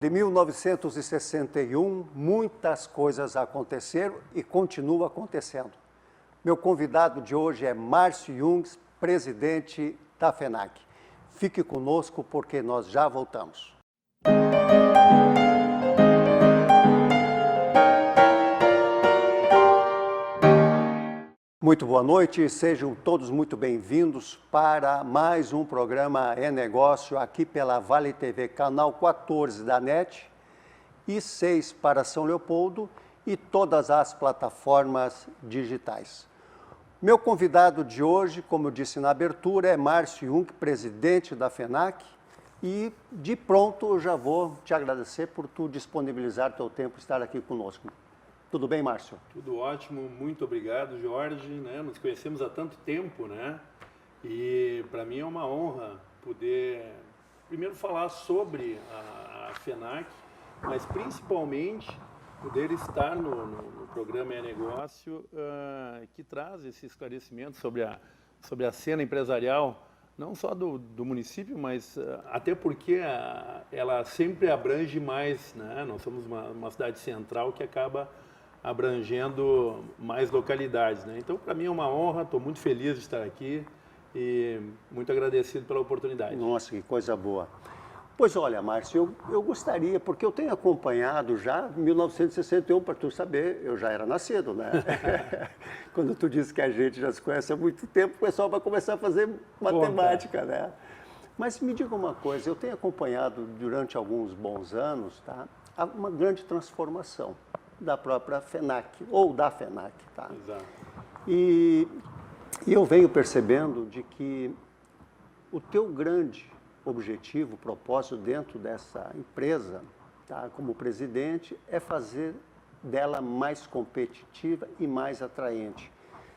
De 1961, muitas coisas aconteceram e continuam acontecendo. Meu convidado de hoje é Márcio Jungs, presidente da FENAC. Fique conosco porque nós já voltamos. Muito boa noite, sejam todos muito bem-vindos para mais um programa E-Negócio aqui pela Vale TV, canal 14 da NET e 6 para São Leopoldo e todas as plataformas digitais. Meu convidado de hoje, como eu disse na abertura, é Márcio Jungs, presidente da FENAC, e de pronto eu já vou te agradecer por tu disponibilizar teu tempo e estar aqui conosco. Tudo bem, Márcio? Tudo ótimo, muito obrigado, Jorge. Nos conhecemos há tanto tempo, E para mim é uma honra poder, primeiro, falar sobre a FENAC, mas principalmente poder estar no programa E-Negócio, que traz esse esclarecimento sobre a cena empresarial, não só do município, mas até porque ela sempre abrange mais, Nós somos uma cidade central que acaba abrangendo mais localidades, Então, para mim é uma honra, estou muito feliz de estar aqui e muito agradecido pela oportunidade. Nossa, que coisa boa. Pois olha, Márcio, eu gostaria, porque eu tenho acompanhado já 1961, para tu saber, eu já era nascido, Quando tu disse que a gente já se conhece há muito tempo, o pessoal vai começar a fazer matemática, Mas me diga uma coisa, eu tenho acompanhado durante alguns bons anos, uma grande transformação da própria FENAC, ou da FENAC, Exato. E eu venho percebendo de que o teu grande objetivo, propósito dentro dessa empresa, como presidente, é fazer dela mais competitiva e mais atraente.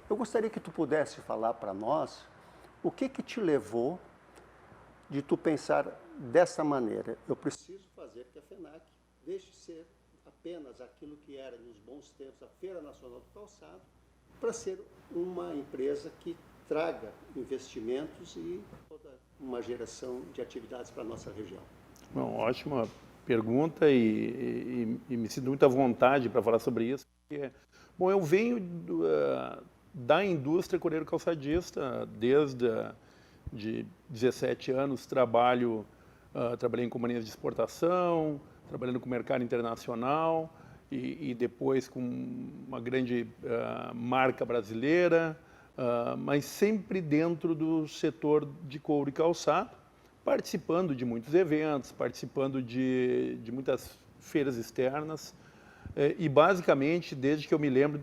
Eu gostaria que tu pudesse falar para nós o que te levou de tu pensar dessa maneira. Eu preciso fazer que a FENAC deixe de ser apenas aquilo que era nos bons tempos a Feira Nacional do Calçado, para ser uma empresa que traga investimentos e toda uma geração de atividades para a nossa região. Bom, ótima pergunta e me sinto muito à vontade para falar sobre isso. Porque, eu venho da indústria coreiro calçadista desde de 17 anos, trabalhei em companhias de exportação, trabalhando com o mercado internacional e depois com uma grande marca brasileira, mas sempre dentro do setor de couro e calçado, participando de muitos eventos, participando de muitas feiras externas e basicamente, desde que eu me lembro,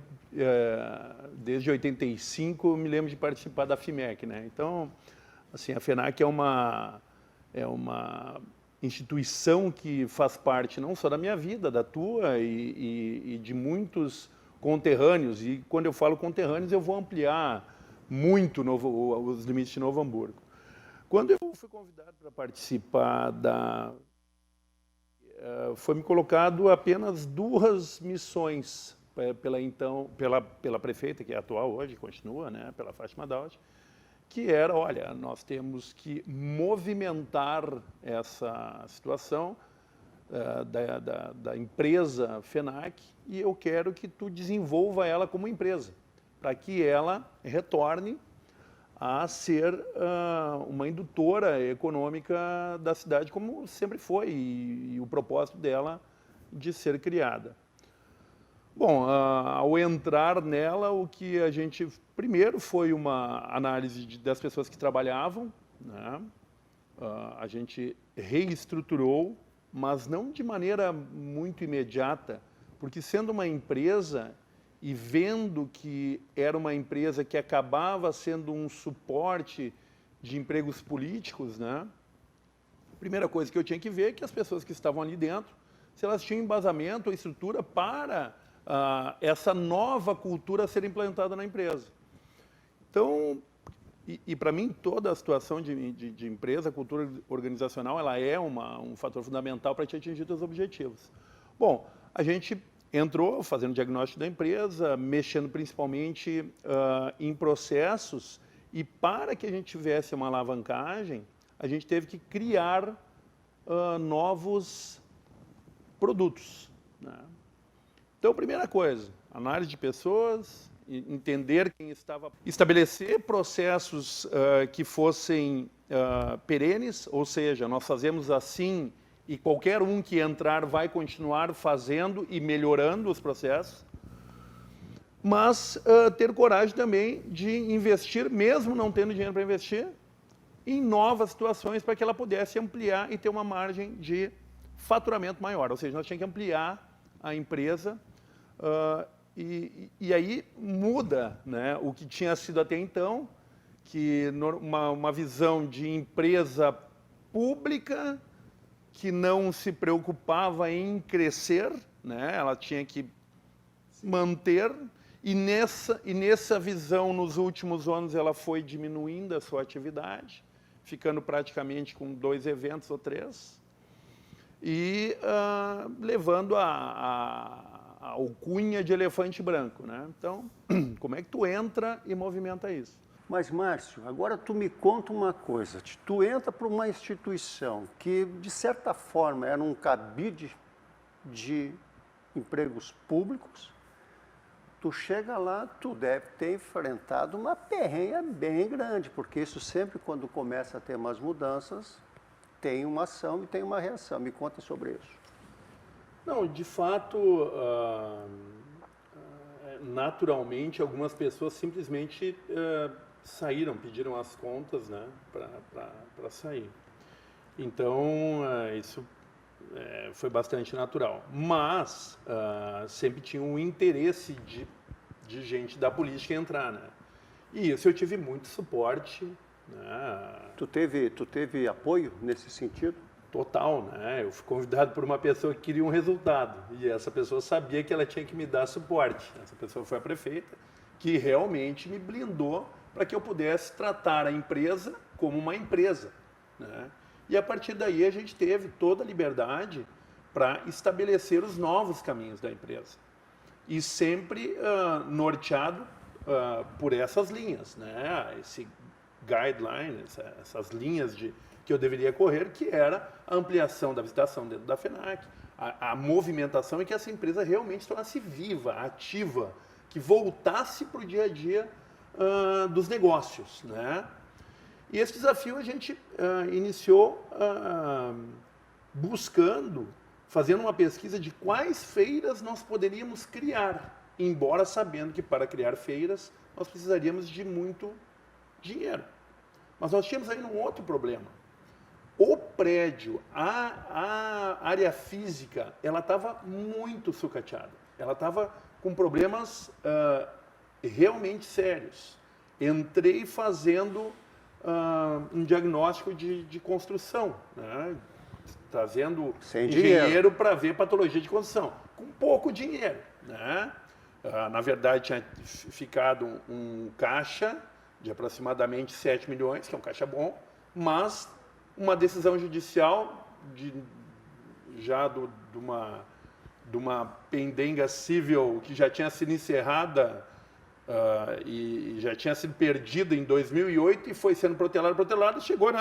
desde 85, eu me lembro de participar da FIMEC, Então, assim, a FENAC é uma instituição que faz parte não só da minha vida, da tua e de muitos conterrâneos. E quando eu falo conterrâneos, eu vou ampliar muito os limites de Novo Hamburgo. Quando eu fui convidado para participar foi-me colocado apenas 2 missões pela prefeita, que é atual hoje, continua, pela Fátima Daut, que era, olha, nós temos que movimentar essa situação da empresa FENAC e eu quero que tu desenvolva ela como empresa, para que ela retorne a ser uma indutora econômica da cidade, como sempre foi, e o propósito dela de ser criada. Bom, ao entrar nela, o que a gente, primeiro, foi uma análise das pessoas que trabalhavam, a gente reestruturou, mas não de maneira muito imediata, porque sendo uma empresa e vendo que era uma empresa que acabava sendo um suporte de empregos políticos, a primeira coisa que eu tinha que ver é que as pessoas que estavam ali dentro, se elas tinham embasamento ou estrutura para essa nova cultura a ser implantada na empresa. Então, para mim, toda a situação de empresa, cultura organizacional, ela é um fator fundamental para te atingir os objetivos. Bom, a gente entrou fazendo diagnóstico da empresa, mexendo principalmente em processos, e para que a gente tivesse uma alavancagem, a gente teve que criar novos produtos, né? Então, primeira coisa, análise de pessoas, entender quem estava... Estabelecer processos que fossem perenes, ou seja, nós fazemos assim e qualquer um que entrar vai continuar fazendo e melhorando os processos, mas ter coragem também de investir, mesmo não tendo dinheiro para investir, em novas situações para que ela pudesse ampliar e ter uma margem de faturamento maior. Ou seja, nós tínhamos que ampliar a empresa e aí muda, né, o que tinha sido até então, que uma visão de empresa pública que não se preocupava em crescer, né, ela tinha que manter, e nessa visão, nos últimos anos, ela foi diminuindo a sua atividade, ficando praticamente com 2 eventos ou 3, e levando a alcunha de elefante branco, né? Então, como é que tu entra e movimenta isso? Mas, Márcio, agora tu me conta uma coisa. Tu entra para uma instituição que, de certa forma, era um cabide de empregos públicos. Tu chega lá, tu deve ter enfrentado uma perrenha bem grande, porque isso sempre, quando começa a ter umas mudanças, tem uma ação e tem uma reação. Me conta sobre isso. Não, de fato, naturalmente, algumas pessoas simplesmente saíram, pediram as contas, né, para sair. Então, isso foi bastante natural. Mas sempre tinha um interesse de gente da política entrar, né? E isso eu tive muito suporte, né? Tu teve apoio nesse sentido? Total, né? Eu fui convidado por uma pessoa que queria um resultado e essa pessoa sabia que ela tinha que me dar suporte. Essa pessoa foi a prefeita, que realmente me blindou para que eu pudesse tratar a empresa como uma empresa, né? E a partir daí a gente teve toda a liberdade para estabelecer os novos caminhos da empresa. E sempre norteado por essas linhas, né? Esse guideline, essas linhas que eu deveria correr, que era a ampliação da visitação dentro da FENAC, a movimentação e que essa empresa realmente tornasse viva, ativa, que voltasse para o dia a dia dos negócios, né? E esse desafio a gente iniciou fazendo uma pesquisa de quais feiras nós poderíamos criar, embora sabendo que para criar feiras nós precisaríamos de muito dinheiro. Mas nós tínhamos ainda um outro problema. O prédio, a área física, ela estava muito sucateada. Ela estava com problemas realmente sérios. Entrei fazendo um diagnóstico de construção, né? Trazendo engenheiro para ver patologia de construção, com pouco dinheiro, né? Na verdade, tinha ficado um caixa de aproximadamente 7 milhões, que é um caixa bom, mas uma decisão judicial de uma pendenga civil que já tinha sido encerrada e já tinha sido perdida em 2008 e foi sendo protelada, chegou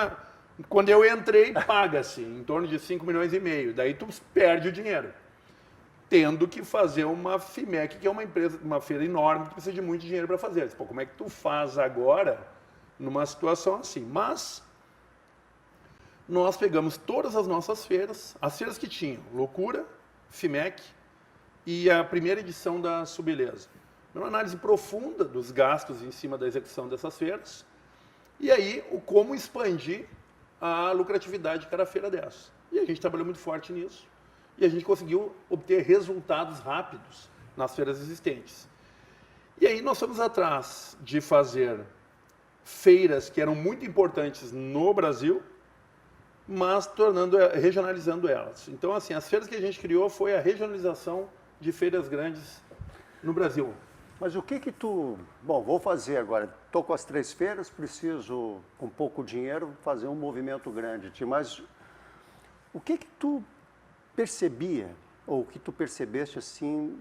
quando eu entrei, paga-se em torno de 5 milhões e meio, daí tu perde o dinheiro, tendo que fazer uma FIMEC, que é uma feira enorme, que precisa de muito dinheiro para fazer. Pô, como é que tu faz agora numa situação assim? Mas nós pegamos todas as nossas feiras, as feiras que tinham Loucura, FIMEC e a primeira edição da Subbeleza. Uma análise profunda dos gastos em cima da execução dessas feiras e aí como expandir a lucratividade de cada feira dessa. E a gente trabalhou muito forte nisso e a gente conseguiu obter resultados rápidos nas feiras existentes. E aí nós fomos atrás de fazer feiras que eram muito importantes no Brasil, mas regionalizando elas. Então, assim, as feiras que a gente criou foi a regionalização de feiras grandes no Brasil. Mas o que tu... Bom, vou fazer agora. Estou com as 3 feiras, preciso, com pouco dinheiro, fazer um movimento grande. Mas o que tu percebia, ou que tu percebeste, assim,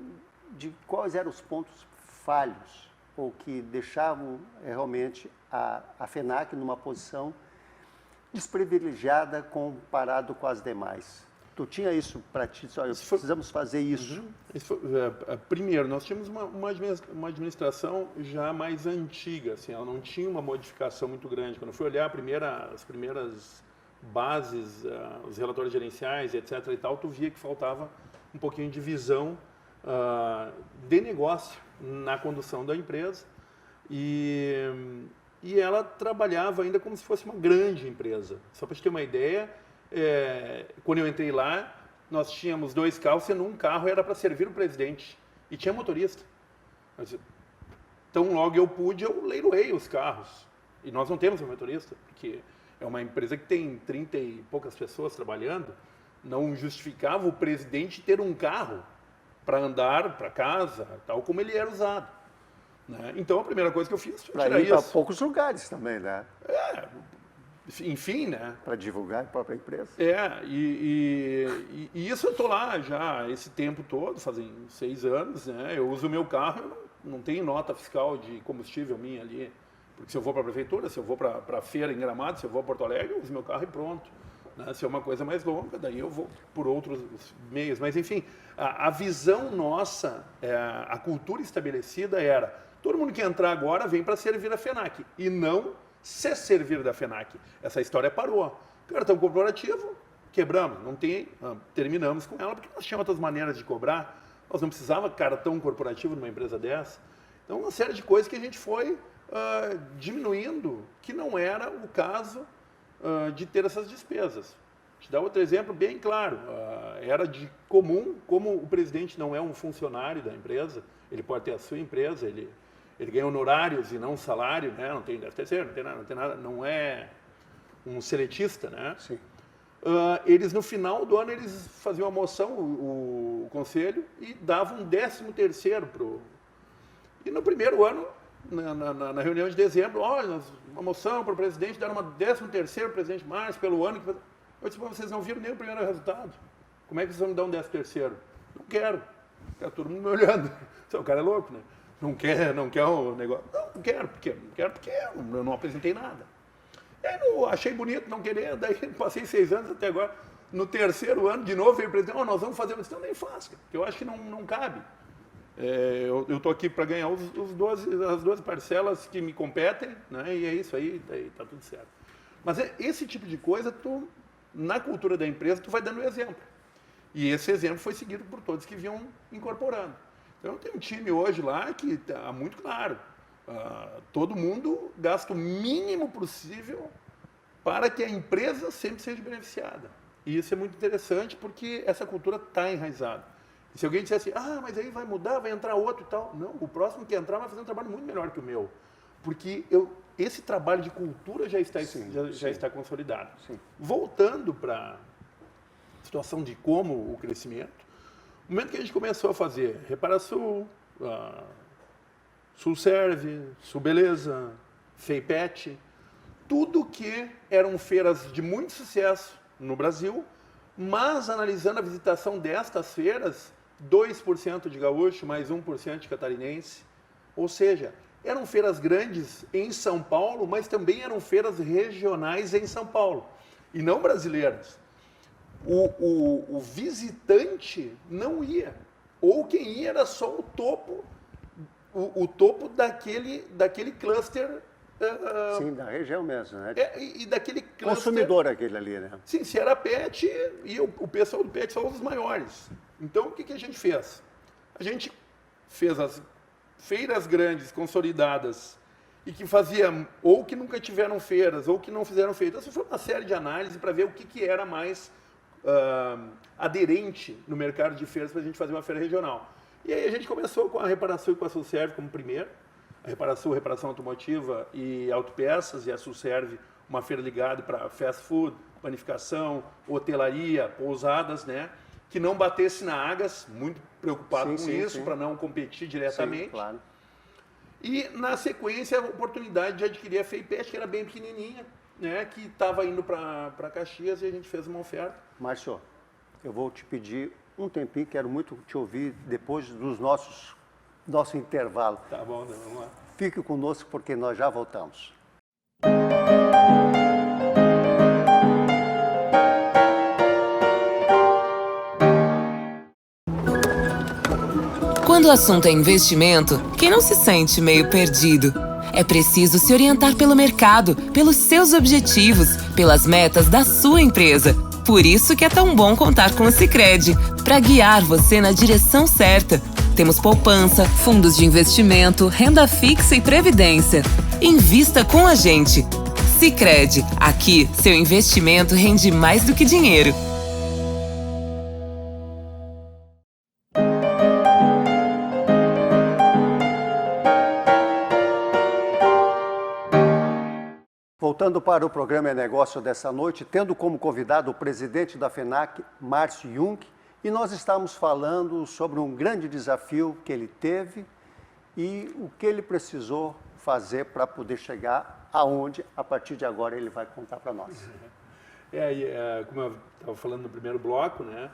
de quais eram os pontos falhos, ou que deixavam realmente a FENAC numa posição desprivilegiada comparado com as demais? Tu tinha isso para ti, só, precisamos fazer isso. Primeiro, nós tínhamos uma administração já mais antiga, assim, ela não tinha uma modificação muito grande. Quando eu fui olhar as primeiras bases, os relatórios gerenciais, etc. e tal, tu via que faltava um pouquinho de visão de negócio na condução da empresa e ela trabalhava ainda como se fosse uma grande empresa. Só para te ter uma ideia, quando eu entrei lá, nós tínhamos 2 carros, sendo um carro era para servir o presidente e tinha motorista. Então, logo eu pude, eu leiloei os carros. E nós não temos um motorista, porque é uma empresa que tem 30 e poucas pessoas trabalhando, não justificava o presidente ter um carro para andar para casa, tal como ele era usado. Né? Então, a primeira coisa que eu fiz foi tirar isso. Para poucos lugares também, né? Enfim, né? Para divulgar a própria empresa. E isso eu estou lá já esse tempo todo, fazem 6 anos, né? Eu uso o meu carro, eu não tenho nota fiscal de combustível minha ali, porque se eu vou para a prefeitura, se eu vou para a feira em Gramado, se eu vou a Porto Alegre, eu uso meu carro e pronto. Né? Se é uma coisa mais longa, daí eu vou por outros meios. Mas, enfim, a visão nossa, a cultura estabelecida era, todo mundo que entrar agora vem para servir a FENAC, e não se servir da FENAC. Essa história parou. Cartão corporativo, quebramos, não tem, terminamos com ela, porque nós tínhamos outras maneiras de cobrar, nós não precisávamos de cartão corporativo numa empresa dessa. Então, uma série de coisas que a gente foi diminuindo, que não era o caso de ter essas despesas. Vou te dar outro exemplo bem claro. Era de comum, como o presidente não é um funcionário da empresa, ele pode ter a sua empresa, ele ganha honorários e não salário, né? Não tem terceiro, não tem nada, não é um seletista, né? Sim. Eles, no final do ano, eles faziam uma moção, o conselho, e davam um 13º pro... E no primeiro ano, na reunião de dezembro, olha, uma moção para o presidente, deram uma 13º pro presidente Márcio pelo ano. Eu disse, vocês não viram nem o primeiro resultado. Como é que vocês vão me dar um 13º? Não quero. Fica todo mundo me olhando. O cara é louco, né? Não quer o negócio. Não quero. Por quê? Não quero porque eu não apresentei nada. E aí achei bonito não querer, daí passei 6 anos até agora. No 3º ano, de novo, veio o presidente, nós vamos fazer, então nem faço, porque eu acho que não cabe. Eu estou aqui para ganhar as 12 parcelas que me competem, né? E é isso aí, está tudo certo. Mas esse tipo de coisa, na cultura da empresa, tu vai dando exemplo. E esse exemplo foi seguido por todos que vinham incorporando. Então, eu tenho um time hoje lá que está muito claro. Todo mundo gasta o mínimo possível para que a empresa sempre seja beneficiada. E isso é muito interessante porque essa cultura está enraizada. E se alguém disser assim, mas aí vai mudar, vai entrar outro e tal. Não, o próximo que entrar vai fazer um trabalho muito melhor que o meu. Porque esse trabalho de cultura já está consolidado. Sim. Voltando para a situação de como o crescimento, no momento que a gente começou a fazer Reparasul, Sulserve, Sulbeleza, Feipet, tudo que eram feiras de muito sucesso no Brasil, mas analisando a visitação destas feiras, 2% de gaúcho, mais 1% de catarinense, ou seja, eram feiras grandes em São Paulo, mas também eram feiras regionais em São Paulo, e não brasileiras. O visitante não ia, ou quem ia era só o topo daquele cluster. Sim, da região mesmo, né? E daquele cluster... Consumidor aquele ali, né? Sim, se era PET, e o pessoal do PET são os maiores. Então, o que a gente fez? A gente fez as feiras grandes, consolidadas, e que faziam, ou que nunca tiveram feiras, ou que não fizeram feiras. Então, foi uma série de análises para ver o que era mais aderente no mercado de feiras para a gente fazer uma feira regional. E aí a gente começou com a Reparasul e com a Sulserve como primeiro. A Reparasul, reparação automotiva e autopeças, e a Sulserve, uma feira ligada para fast food, panificação, hotelaria, pousadas, né? Que não batesse na Agas, muito preocupado com isso, para não competir diretamente. Sim, claro. E, na sequência, a oportunidade de adquirir a Feipet, que era bem pequenininha, né? Que estava indo para Caxias, e a gente fez uma oferta. Márcio, eu vou te pedir um tempinho, quero muito te ouvir depois dos nosso intervalo. Tá bom, né? Vamos lá. Fique conosco porque nós já voltamos. Quando o assunto é investimento, quem não se sente meio perdido? É preciso se orientar pelo mercado, pelos seus objetivos, pelas metas da sua empresa. Por isso que é tão bom contar com o Sicredi, para guiar você na direção certa. Temos poupança, fundos de investimento, renda fixa e previdência. Invista com a gente. Sicredi, aqui seu investimento rende mais do que dinheiro. Voltando para o programa É Negócio dessa noite, tendo como convidado o presidente da FENAC, Márcio Jung, e nós estamos falando sobre um grande desafio que ele teve e o que ele precisou fazer para poder chegar aonde, a partir de agora, ele vai contar para nós. Como eu estava falando no primeiro bloco, né,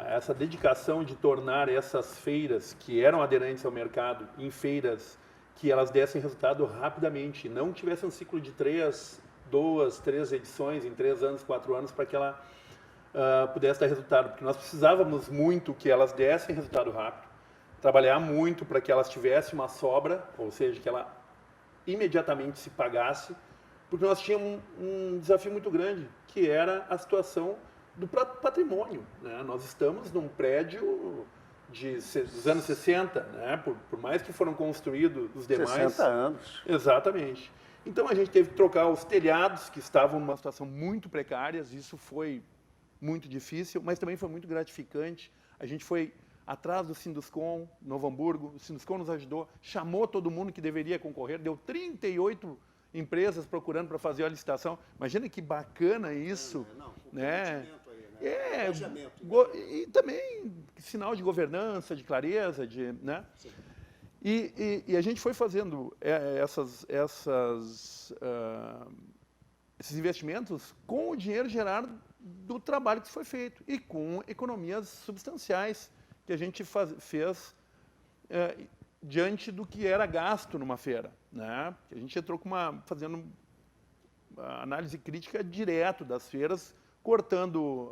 essa dedicação de tornar essas feiras que eram aderentes ao mercado em feiras que elas dessem resultado rapidamente, não tivesse um ciclo de 2, 3 edições em 3 anos, 4 anos, para que ela pudesse dar resultado, porque nós precisávamos muito que elas dessem resultado rápido, trabalhar muito para que elas tivessem uma sobra, ou seja, que ela imediatamente se pagasse, porque nós tínhamos um desafio muito grande, que era a situação do patrimônio, né? Nós estamos num prédio dos anos 60, né? Por mais que foram construídos os demais... 60 anos. Exatamente. Então a gente teve que trocar os telhados, que estavam numa situação muito precária, isso foi muito difícil, mas também foi muito gratificante. A gente foi atrás do Sinduscon, Novo Hamburgo, o Sinduscon nos ajudou, chamou todo mundo que deveria concorrer, deu 38 empresas procurando para fazer a licitação. Imagina que bacana isso, né? E também sinal de governança, de clareza, né? E a gente foi fazendo esses investimentos com o dinheiro gerado do trabalho que foi feito e com economias substanciais que a gente fez diante do que era gasto numa feira, né? A gente entrou fazendo uma análise crítica direto das feiras, cortando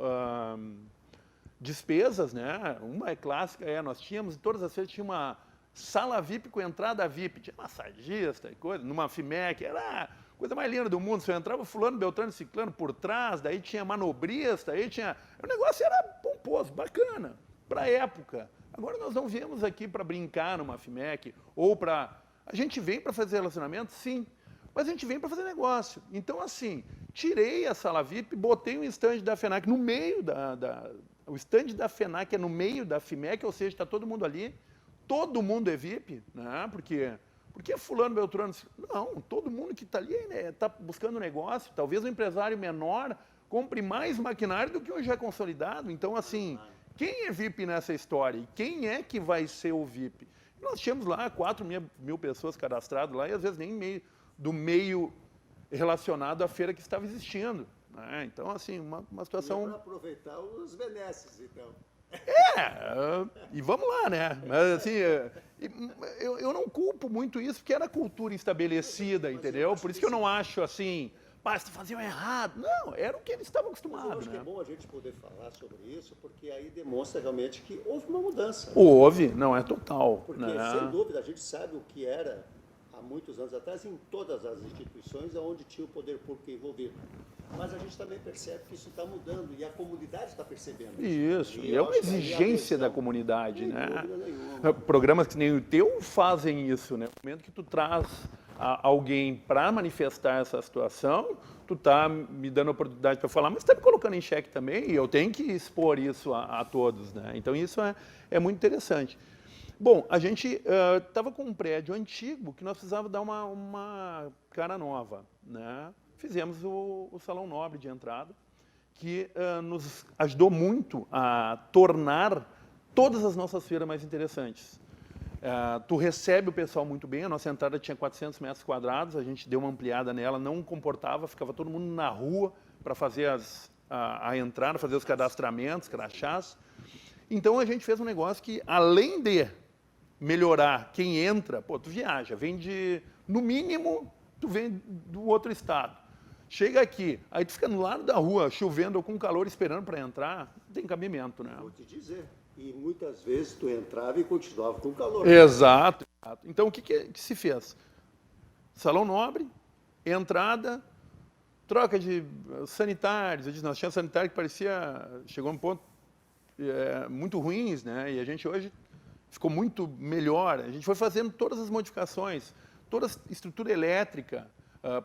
despesas, né? Uma é clássica, nós tínhamos, em todas as feiras tinha uma sala VIP com entrada VIP, tinha massagista e coisa, numa FIMEC, era a coisa mais linda do mundo, você entrava fulano, beltrano, ciclano por trás, daí tinha manobrista, o negócio era pomposo, bacana, para a época. Agora nós não viemos aqui para brincar numa FIMEC, ou para... A gente vem para fazer relacionamento, sim, mas a gente vem para fazer negócio. Então, assim, tirei a sala VIP, botei um stand da FENAC no meio o stand da FENAC é no meio da FIMEC, ou seja, está todo mundo ali, todo mundo é VIP, né? Porque fulano, beltrano... Não, todo mundo que está ali está buscando negócio, talvez um empresário menor compre mais maquinário do que hoje é consolidado. Então, assim... Quem é VIP nessa história? E quem é que vai ser o VIP? Nós tínhamos lá 4 mil pessoas cadastradas lá e às vezes nem do meio relacionado à feira que estava existindo, né? Então, assim, uma situação... Para aproveitar os benesses, então. E vamos lá, né? Mas, assim, eu não culpo muito isso, porque era cultura estabelecida, entendeu? Por isso que eu não acho, assim... Mas faziam errado. Não, era o que eles estavam acostumados. Eu acho que é bom a gente poder falar sobre isso, porque aí demonstra realmente que houve uma mudança. Houve, não é total. Porque, sem dúvida, a gente sabe o que era há muitos anos atrás em todas as instituições onde tinha o poder público envolvido. Mas a gente também percebe que isso está mudando e a comunidade está percebendo isso. E é uma exigência da comunidade, né? Programas que nem o teu fazem isso, né? No momento que tu traz alguém para manifestar essa situação, tu está me dando a oportunidade para falar, mas está me colocando em xeque também, e eu tenho que expor isso a todos, né? Então isso é muito interessante. Bom, a gente estava com um prédio antigo que nós precisávamos dar uma cara nova, né? Fizemos o Salão Nobre de entrada, que nos ajudou muito a tornar todas as nossas feiras mais interessantes. Tu recebe o pessoal muito bem, a nossa entrada tinha 400 metros quadrados, a gente deu uma ampliada nela, não comportava, ficava todo mundo na rua para fazer a entrada, fazer os cadastramentos, crachás. Então a gente fez um negócio que, além de melhorar quem entra, tu viaja, vem no mínimo, tu vem do outro estado. Chega aqui, aí tu fica no lado da rua, chovendo ou com calor, esperando para entrar, não tem cabimento, né? Vou te dizer. E muitas vezes tu entrava e continuava com calor. Exato. Então, o que se fez? Salão nobre, entrada, troca de sanitários. Nós tínhamos sanitário que parecia... Chegou a um ponto muito ruins, né? E a gente hoje ficou muito melhor. A gente foi fazendo todas as modificações, toda a estrutura elétrica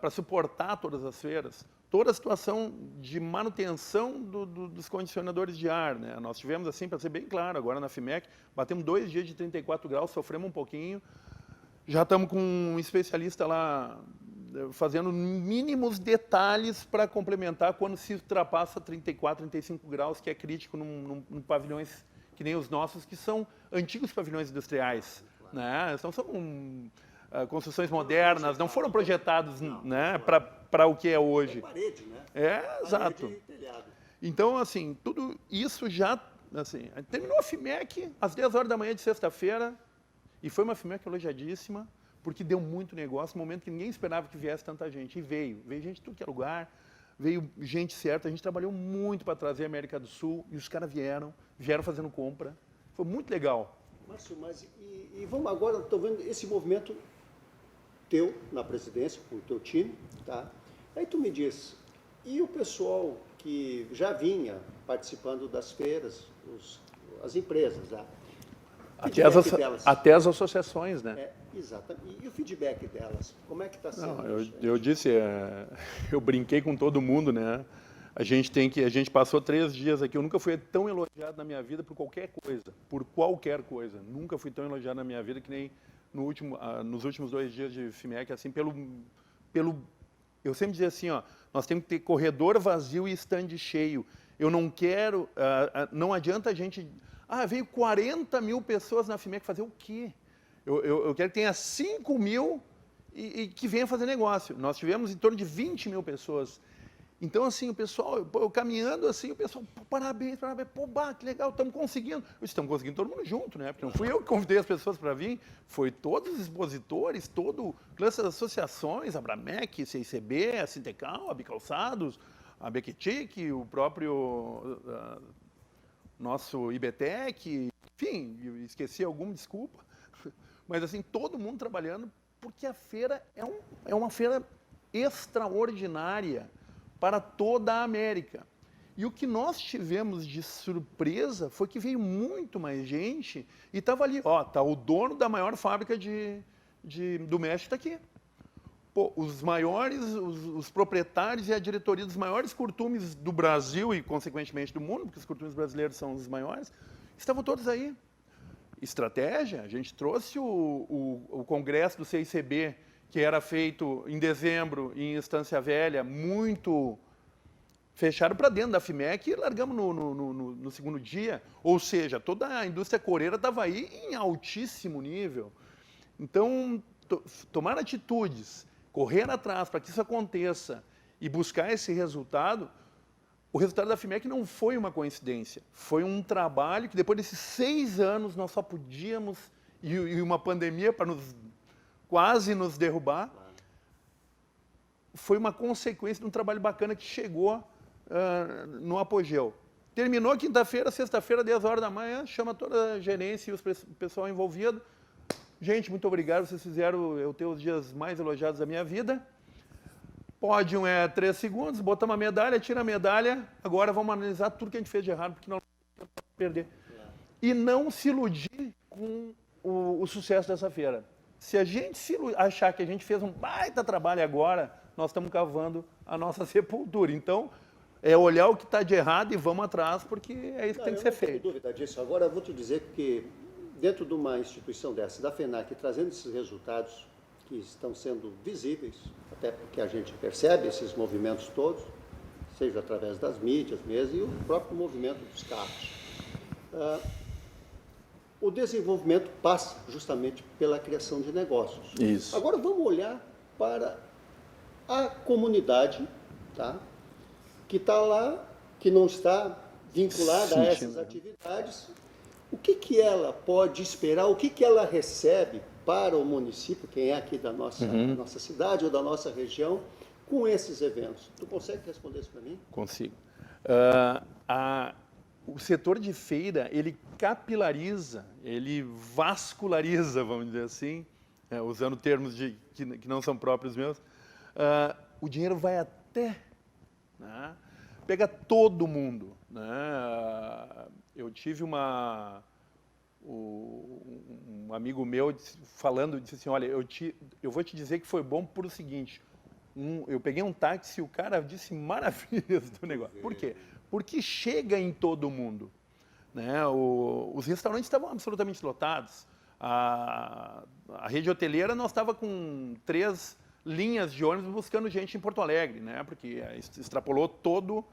para suportar todas as feiras, toda a situação de manutenção dos condicionadores de ar, né? Nós tivemos, assim, para ser bem claro, agora na FIMEC, batemos 2 dias de 34 graus, sofremos um pouquinho, já estamos com um especialista lá fazendo mínimos detalhes para complementar quando se ultrapassa 34, 35 graus, que é crítico num pavilhões que nem os nossos, que são antigos pavilhões industriais, né? São construções modernas, não foram projetados, né, para o que é hoje. É parede, né? Exato. Parede e telhado. Então, assim, tudo isso já... Assim, terminou a FIMEC às 10 horas da manhã de sexta-feira, e foi uma FIMEC elogiadíssima, porque deu muito negócio, no momento que ninguém esperava que viesse tanta gente. E veio gente de tudo que é lugar, veio gente certa, a gente trabalhou muito para trazer a América do Sul, e os caras vieram fazendo compra. Foi muito legal. Márcio, mas e vamos agora, estou vendo esse movimento teu na presidência, com o teu time, tá? Aí tu me diz, e o pessoal que já vinha participando das feiras, as empresas, tá? Até as associações, né? Exatamente. E o feedback delas, como é que está sendo? Não, eu disse, eu brinquei com todo mundo, né? A gente passou 3 dias aqui, eu nunca fui tão elogiado na minha vida por qualquer coisa, nunca fui tão elogiado na minha vida que nem nos últimos 2 dias de FIMEC, assim, eu sempre dizia assim, ó, nós temos que ter corredor vazio e stand cheio. Eu não quero, não adianta a gente, veio 40 mil pessoas na FIMEC fazer o quê? Eu quero que tenha 5 mil e que venha fazer negócio. Nós tivemos em torno de 20 mil pessoas. Então, assim, o pessoal, eu caminhando assim, o pessoal, parabéns, pô, que legal, estamos conseguindo. Estamos conseguindo todo mundo junto, né? Porque não fui eu que convidei as pessoas para vir, foi todos os expositores, todas as associações, a Abramec, CICB, a Sintecal, a Bicalçados, a Bequetic, o próprio nosso IBTEC, enfim, esqueci alguma, desculpa. Mas, assim, todo mundo trabalhando, porque a feira é uma feira extraordinária para toda a América. E o que nós tivemos de surpresa foi que veio muito mais gente e estava ali, tá o dono da maior fábrica do México está aqui. Pô, os proprietários e a diretoria dos maiores curtumes do Brasil e, consequentemente, do mundo, porque os curtumes brasileiros são os maiores, estavam todos aí. Estratégia, a gente trouxe o congresso do CICB, que era feito em dezembro, em Estância Velha, muito fechado para dentro da FIMEC e largamos no segundo dia. Ou seja, toda a indústria coreira estava aí em altíssimo nível. Então, tomar atitudes, correr atrás para que isso aconteça e buscar esse resultado, o resultado da FIMEC não foi uma coincidência. Foi um trabalho que depois desses 6 anos nós só podíamos, e uma pandemia para quase nos derrubar, foi uma consequência de um trabalho bacana que chegou no apogeu. Terminou quinta-feira, sexta-feira, 10 horas da manhã, chama toda a gerência e o pessoal envolvido. Gente, muito obrigado, vocês fizeram eu ter os dias mais elogiados da minha vida. Pódio é 3 segundos, botamos a medalha, tira a medalha, agora vamos analisar tudo que a gente fez de errado, porque não vamos perder. E não se iludir com o sucesso dessa feira. Se a gente achar que a gente fez um baita trabalho agora, nós estamos cavando a nossa sepultura. Então, é olhar o que está de errado e vamos atrás, porque é isso que tem que ser feito. Não tenho dúvida disso. Agora, eu vou te dizer que, dentro de uma instituição dessa, da FENAC, trazendo esses resultados que estão sendo visíveis, até porque a gente percebe esses movimentos todos, seja através das mídias mesmo, e o próprio movimento dos carros. O desenvolvimento passa justamente pela criação de negócios. Isso. Agora vamos olhar para a comunidade, tá? Que está lá, que não está vinculada a essas atividades. O que ela pode esperar, o que ela recebe para o município, quem é aqui da nossa cidade ou da nossa região, com esses eventos? Tu consegue responder isso para mim? Consigo. O setor de feira, ele capilariza, ele vasculariza, vamos dizer assim, usando termos que não são próprios meus, o dinheiro vai até, né, pega todo mundo. Né? Eu tive um amigo meu disse assim, olha, eu vou te dizer que foi bom por o seguinte, eu peguei um táxi e o cara disse maravilhas do negócio. Por quê? Porque chega em todo mundo. Né? Os restaurantes estavam absolutamente lotados. A rede hoteleira, nós estava com 3 linhas de ônibus buscando gente em Porto Alegre, né? Porque extrapolou todo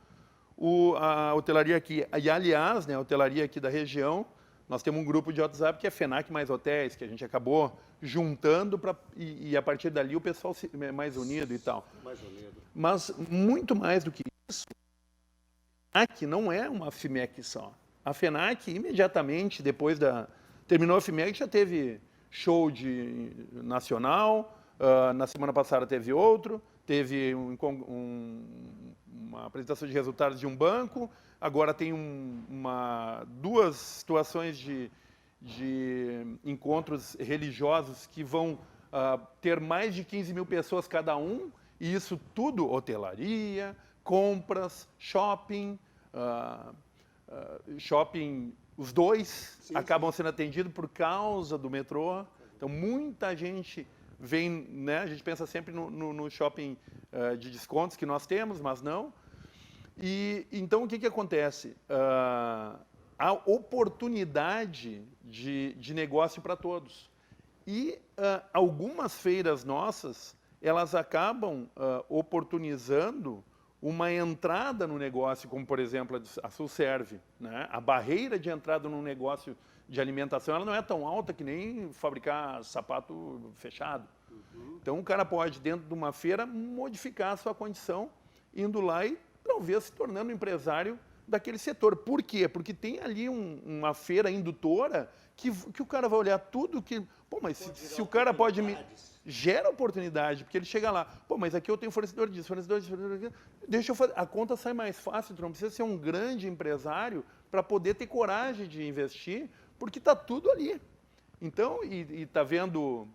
a hotelaria aqui. E, aliás, né, a hotelaria aqui da região, nós temos um grupo de WhatsApp que é FENAC mais hotéis, que a gente acabou juntando e a partir dali o pessoal é mais unido e tal. Mais unido. Mas muito mais do que isso, a FENAC não é uma FIMEC só. A FENAC, imediatamente depois terminou a FIMEC, já teve show nacional, na semana passada teve outro, teve uma apresentação de resultados de um banco, agora tem 2 situações de encontros religiosos que vão ter mais de 15 mil pessoas cada um, e isso tudo, hotelaria, compras, shopping, os 2 acabam sendo atendidos por causa do metrô. Então, muita gente vem, né? A gente pensa sempre no shopping de descontos que nós temos, mas não. E então, o que acontece? A oportunidade de negócio para todos. E algumas feiras nossas, elas acabam oportunizando uma entrada no negócio, como, por exemplo, a Sulserve, né? A barreira de entrada num negócio de alimentação, ela não é tão alta que nem fabricar sapato fechado. Então, o cara pode, dentro de uma feira, modificar a sua condição, indo lá e, talvez, se tornando empresário daquele setor. Por quê? Porque tem ali uma feira indutora que o cara vai olhar tudo que... Pô, mas se o cara pode... Gera oportunidade, porque ele chega lá, pô, mas aqui eu tenho fornecedor disso, fornecedor disso, deixa eu fazer. A conta sai mais fácil, tu não precisa ser um grande empresário para poder ter coragem de investir, porque está tudo ali. Então, e tá vendo...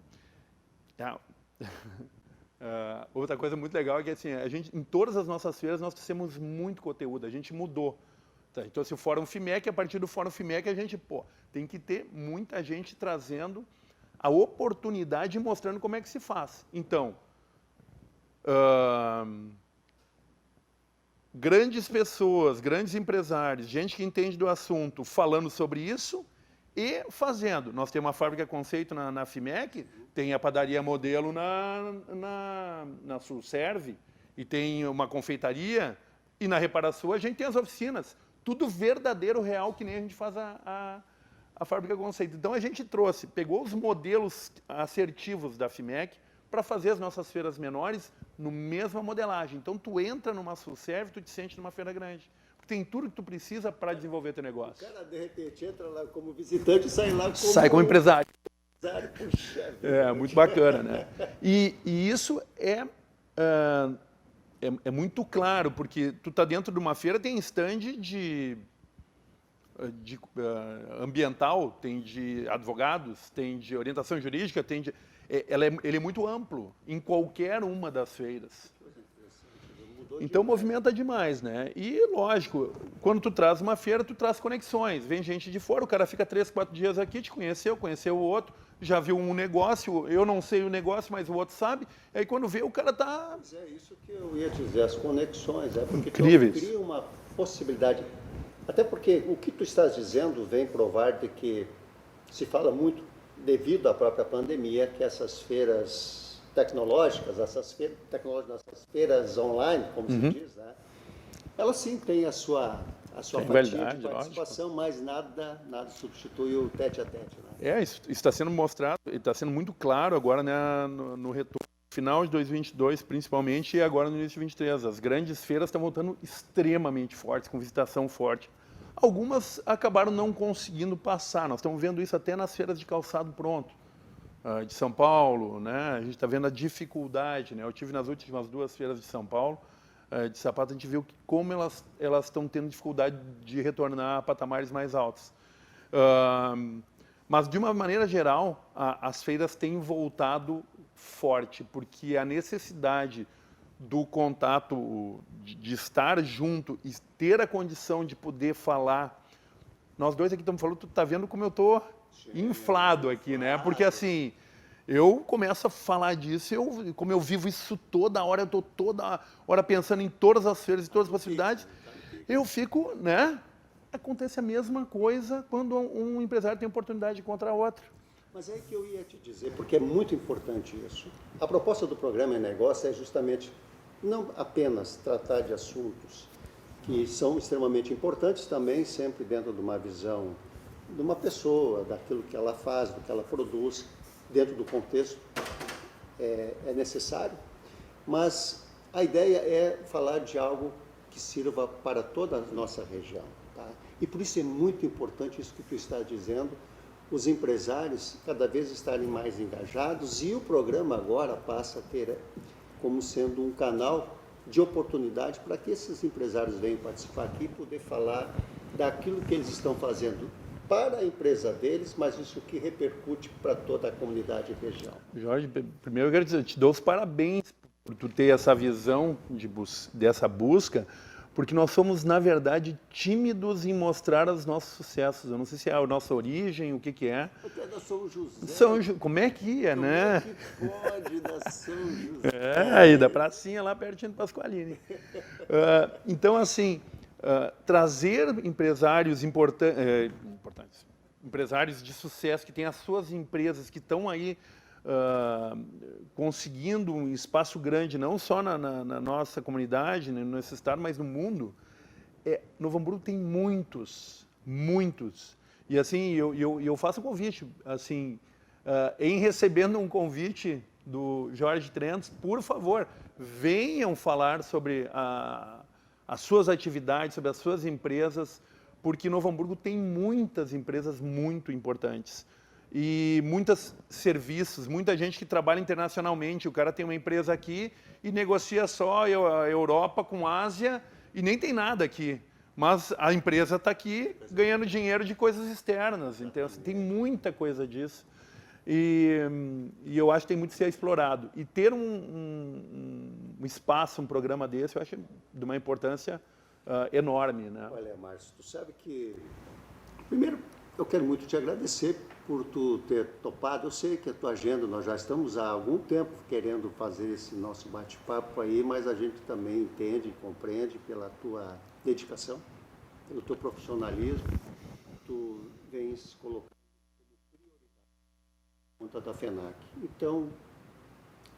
outra coisa muito legal é que, assim, em todas as nossas feiras, nós temos muito conteúdo, a gente mudou. Tá? Então, se o Fórum FIMEC, a partir do Fórum FIMEC, a gente, tem que ter muita gente trazendo a oportunidade e mostrando como é que se faz. Então, grandes pessoas, grandes empresários, gente que entende do assunto, falando sobre isso e fazendo. Nós temos uma fábrica conceito na FIMEC, tem a padaria modelo na Sulserve, e tem uma confeitaria, e na Reparação a gente tem as oficinas. Tudo verdadeiro, real, que nem a gente faz a fábrica conceito. Então, a gente pegou os modelos assertivos da FIMEC para fazer as nossas feiras menores no mesma modelagem. Então, tu entra numa Sulserve, tu te sente numa feira grande. Porque tem tudo que tu precisa para desenvolver teu negócio. O cara, de repente, entra lá como visitante e sai lá como... Sai como empresário. Puxa, muito bacana, né? E isso é muito claro, porque tu tá dentro de uma feira, tem stand de ambiental, tem de advogados, tem de orientação jurídica, ele é muito amplo em qualquer uma das feiras. Então movimenta demais, né? E lógico, quando tu traz uma feira, tu traz conexões. Vem gente de fora, o cara fica 3, 4 dias aqui, te conheceu o outro, já viu um negócio, eu não sei o negócio, mas o outro sabe. Aí quando vê, o cara tá... Mas é isso que eu ia dizer, as conexões, porque incríveis. Tu cria uma possibilidade. Até porque o que tu estás dizendo vem provar de que se fala muito, devido à própria pandemia, que essas feiras tecnológicas, essas feiras online, como se diz, né? Elas sim têm a sua fatia de participação, mas nada substitui o tete-a-tete. Né? Isso está sendo mostrado, e está sendo muito claro agora, né, no retorno. Final de 2022, principalmente, e agora no início de 2023. As grandes feiras estão voltando extremamente fortes, com visitação forte. Algumas acabaram não conseguindo passar. Nós estamos vendo isso até nas feiras de calçado pronto. de São Paulo, né? A gente está vendo a dificuldade, né? Eu tive nas últimas 2 feiras de São Paulo, de sapato, a gente viu como elas estão tendo dificuldade de retornar a patamares mais altos. Mas, de uma maneira geral, as feiras têm voltado forte, porque a necessidade do contato, de estar junto e ter a condição de poder falar. Nós dois aqui estamos falando, tu está vendo como eu estou inflado aqui, né? Porque assim, eu começo a falar disso, como eu vivo isso toda hora, eu estou toda hora pensando em todas as feiras e todas as possibilidades, eu fico, né? Acontece a mesma coisa quando um empresário tem oportunidade contra outro. Mas é que eu ia te dizer, porque é muito importante isso. A proposta do programa em negócio é justamente não apenas tratar de assuntos que são extremamente importantes também, sempre dentro de uma visão de uma pessoa, daquilo que ela faz, do que ela produz, dentro do contexto é necessário, mas a ideia é falar de algo que sirva para toda a nossa região. Tá? E por isso é muito importante isso que tu está dizendo, os empresários cada vez estarem mais engajados, e o programa agora passa a ter como sendo um canal de oportunidade para que esses empresários venham participar aqui e poder falar daquilo que eles estão fazendo para a empresa deles, mas isso que repercute para toda a comunidade e região. Jorge, primeiro eu quero dizer, eu te dou os parabéns por tu ter essa visão dessa busca, porque nós somos, na verdade, tímidos em mostrar os nossos sucessos. Eu não sei se é a nossa origem, o que é. Até da São José. Como é que é, né? Como é que pode da São José? Aí da pracinha lá pertinho do Pasqualini. Então, assim, trazer empresários importantes, empresários de sucesso, que têm as suas empresas, que estão aí conseguindo um espaço grande, não só na nossa comunidade, né, nesse estado, mas no mundo. Novo Hamburgo tem muitos. E assim, eu faço um convite, assim, em recebendo um convite do Jorge Trentes, por favor, venham falar sobre as suas atividades, sobre as suas empresas, porque Novo Hamburgo tem muitas empresas muito importantes. E muitos serviços, muita gente que trabalha internacionalmente. O cara tem uma empresa aqui e negocia só a Europa com a Ásia e nem tem nada aqui. Mas a empresa está aqui ganhando dinheiro de coisas externas. Então, assim, tem muita coisa disso. E eu acho que tem muito a ser explorado. E ter um espaço, um programa desse, eu acho de uma importância enorme, né? Olha, Márcio, tu sabe que... Primeiro, eu quero muito te agradecer por tu ter topado. Eu sei que a tua agenda, nós já estamos há algum tempo querendo fazer esse nosso bate-papo aí, mas a gente também entende e compreende pela tua dedicação, pelo teu profissionalismo. Tu vens colocando como prioridade a conta da FENAC. Então,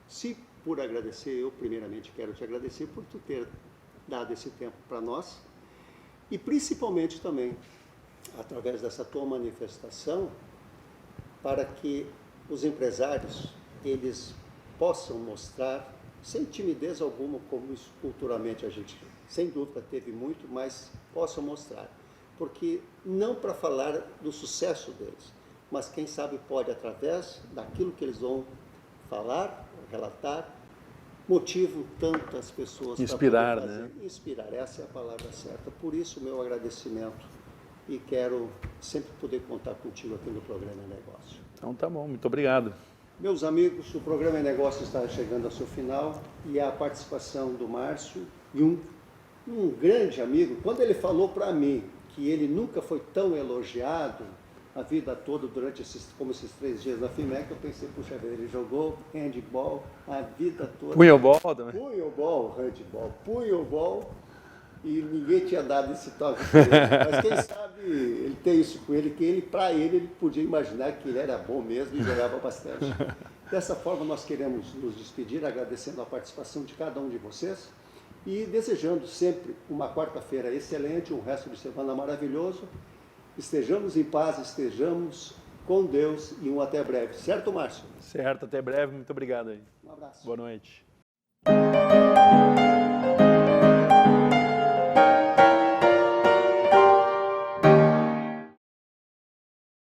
se por agradecer, eu primeiramente quero te agradecer por tu ter dado esse tempo para nós e principalmente também através dessa tua manifestação, para que os empresários, eles possam mostrar, sem timidez alguma, como isso culturalmente a gente, sem dúvida, teve muito, mas possam mostrar. Porque não para falar do sucesso deles, mas quem sabe pode, através daquilo que eles vão falar, relatar, motivam tantas pessoas inspirar, para poder fazer. Né? Inspirar, essa é a palavra certa. Por isso, o meu agradecimento. E quero sempre poder contar contigo aqui no Programa em Negócio. Então tá bom, muito obrigado. Meus amigos, o Programa em Negócio está chegando ao seu final e a participação do Márcio e um grande amigo, quando ele falou para mim que ele nunca foi tão elogiado a vida toda durante esses 3 dias na FIMEC, eu pensei, puxa vida, ele jogou handball a vida toda. Punhobol também? Punhobol, handball, punhobol. E ninguém tinha dado esse toque para ele. Mas quem sabe ele tem isso com ele, que para ele podia imaginar que ele era bom mesmo e jogava bastante. Dessa forma, nós queremos nos despedir, agradecendo a participação de cada um de vocês e desejando sempre uma quarta-feira excelente, um resto de semana maravilhoso. Estejamos em paz, estejamos com Deus e um até breve. Certo, Márcio? Certo, até breve. Muito obrigado aí. Um abraço. Boa noite.